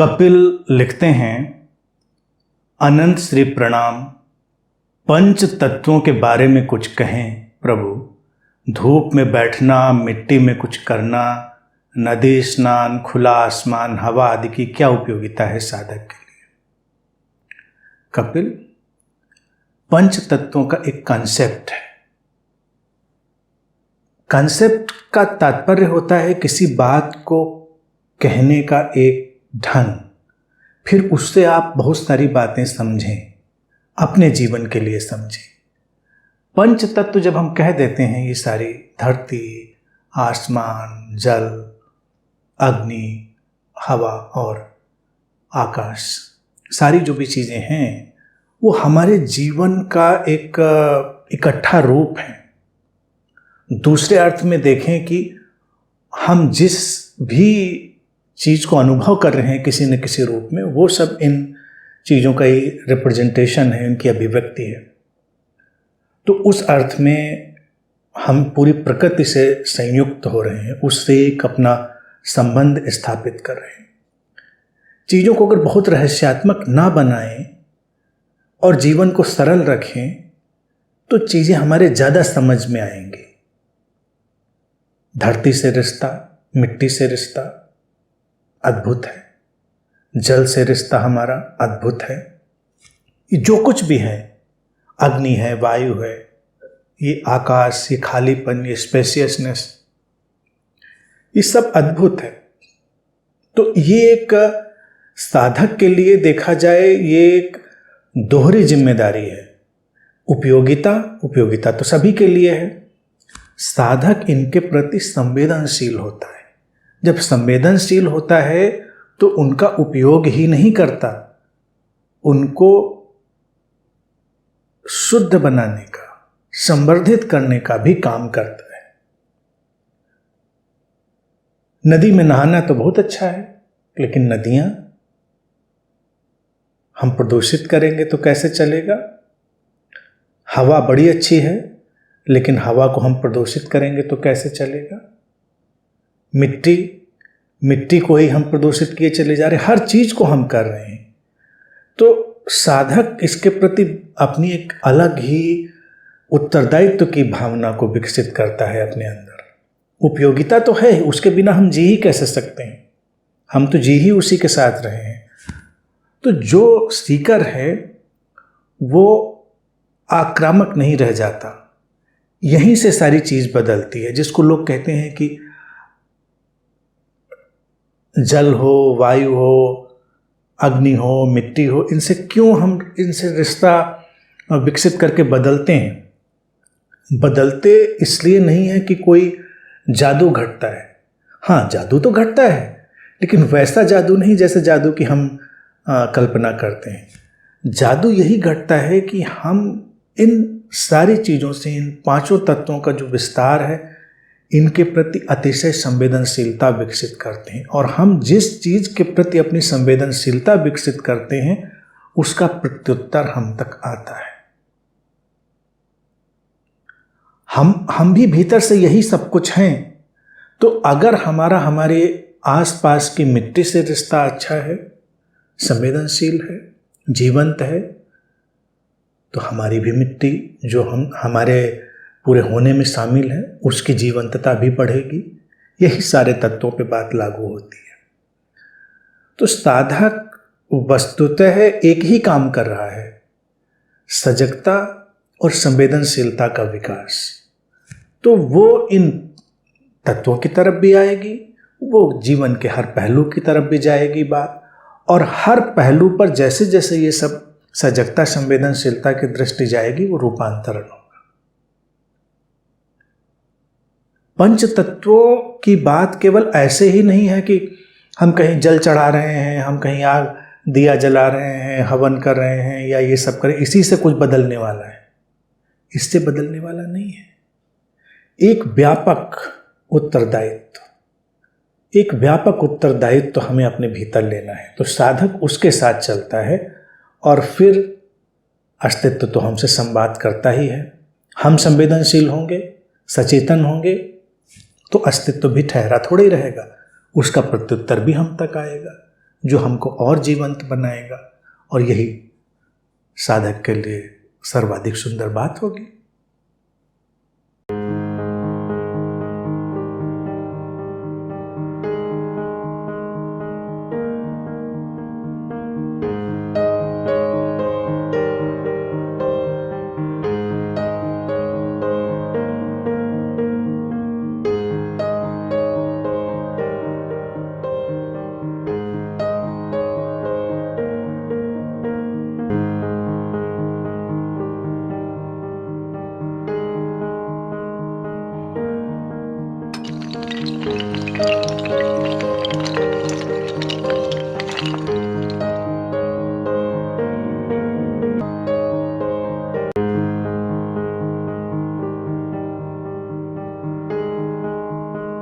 कपिल लिखते हैं, अनंत श्री प्रणाम। पंच तत्वों के बारे में कुछ कहें प्रभु। धूप में बैठना, मिट्टी में कुछ करना, नदी स्नान, खुला आसमान, हवा आदि की क्या उपयोगिता है साधक के लिए। कपिल पंच तत्वों का एक कॉन्सेप्ट है। कॉन्सेप्ट का तात्पर्य होता है किसी बात को कहने का एक ढंग, फिर उससे आप बहुत सारी बातें समझें, अपने जीवन के लिए समझें। पंच तत्व जब हम कह देते हैं, ये सारी धरती, आसमान, जल, अग्नि, हवा और आकाश, सारी जो भी चीज़ें हैं वो हमारे जीवन का एक इकट्ठा रूप है। दूसरे अर्थ में देखें कि हम जिस भी चीज़ को अनुभव कर रहे हैं किसी न किसी रूप में, वो सब इन चीज़ों का ही रिप्रेजेंटेशन है, इनकी अभिव्यक्ति है। तो उस अर्थ में हम पूरी प्रकृति से संयुक्त हो रहे हैं, उससे एक अपना संबंध स्थापित कर रहे हैं। चीज़ों को अगर बहुत रहस्यात्मक ना बनाएं और जीवन को सरल रखें तो चीज़ें हमारे ज़्यादा समझ में आएंगी। धरती से रिश्ता, मिट्टी से रिश्ता अद्भुत है, जल से रिश्ता हमारा अद्भुत है। ये जो कुछ भी है, अग्नि है, वायु है, ये आकाश, ये खालीपन, ये स्पेसियसनेस, ये सब अद्भुत है। तो ये एक साधक के लिए देखा जाए, ये एक दोहरी जिम्मेदारी है। उपयोगिता तो सभी के लिए है। साधक इनके प्रति संवेदनशील होता है। जब संवेदनशील होता है तो उनका उपयोग ही नहीं करता, उनको शुद्ध बनाने का, संवर्धित करने का भी काम करता है। नदी में नहाना तो बहुत अच्छा है, लेकिन नदियां हम प्रदूषित करेंगे तो कैसे चलेगा। हवा बड़ी अच्छी है, लेकिन हवा को हम प्रदूषित करेंगे तो कैसे चलेगा। मिट्टी को ही हम प्रदूषित किए चले जा रहे हैं, हर चीज को हम कर रहे हैं। तो साधक इसके प्रति अपनी एक अलग ही उत्तरदायित्व की भावना को विकसित करता है अपने अंदर। उपयोगिता तो है, उसके बिना हम जी ही कैसे सकते हैं, हम तो जी ही उसी के साथ रहे हैं। तो जो सीकर है वो आक्रामक नहीं रह जाता, यहीं से सारी चीज बदलती है। जिसको लोग कहते हैं कि जल हो, वायु हो, अग्नि हो, मिट्टी हो, इनसे क्यों हम इनसे रिश्ता विकसित करके बदलते हैं। बदलते इसलिए नहीं है कि कोई जादू घटता है। हाँ, जादू तो घटता है, लेकिन वैसा जादू नहीं जैसे जादू की हम कल्पना करते हैं। जादू यही घटता है कि हम इन सारी चीज़ों से, इन पांचों तत्वों का जो विस्तार है, इनके प्रति अतिशय संवेदनशीलता विकसित करते हैं। और हम जिस चीज़ के प्रति अपनी संवेदनशीलता विकसित करते हैं उसका प्रत्युत्तर हम तक आता है। हम भी भीतर से यही सब कुछ हैं। तो अगर हमारे आसपास की मिट्टी से रिश्ता अच्छा है, संवेदनशील है, जीवंत है, तो हमारी भी मिट्टी जो हमारे पूरे होने में शामिल है, उसकी जीवंतता भी बढ़ेगी। यही सारे तत्वों पे बात लागू होती है। तो साधक वस्तुतः एक ही काम कर रहा है, सजगता और संवेदनशीलता का विकास। तो वो इन तत्वों की तरफ भी आएगी, वो जीवन के हर पहलू की तरफ भी जाएगी बात, और हर पहलू पर जैसे जैसे ये सब सजगता, संवेदनशीलता की दृष्टि जाएगी, वो रूपांतरण होगा। पंच तत्वों की बात केवल ऐसे ही नहीं है कि हम कहीं जल चढ़ा रहे हैं, हम कहीं आग दिया जला रहे हैं, हवन कर रहे हैं, या ये सब करें, इसी से कुछ बदलने वाला है। इससे बदलने वाला नहीं है। एक व्यापक उत्तरदायित्व हमें अपने भीतर लेना है। तो साधक उसके साथ चलता है, और फिर अस्तित्व तो हमसे संवाद करता ही है। हम संवेदनशील होंगे, सचेतन होंगे, तो अस्तित्व भी ठहरा थोड़ा ही रहेगा, उसका प्रत्युत्तर भी हम तक आएगा। जो हमको और जीवंत बनाएगा, और यही साधक के लिए सर्वाधिक सुंदर बात होगी।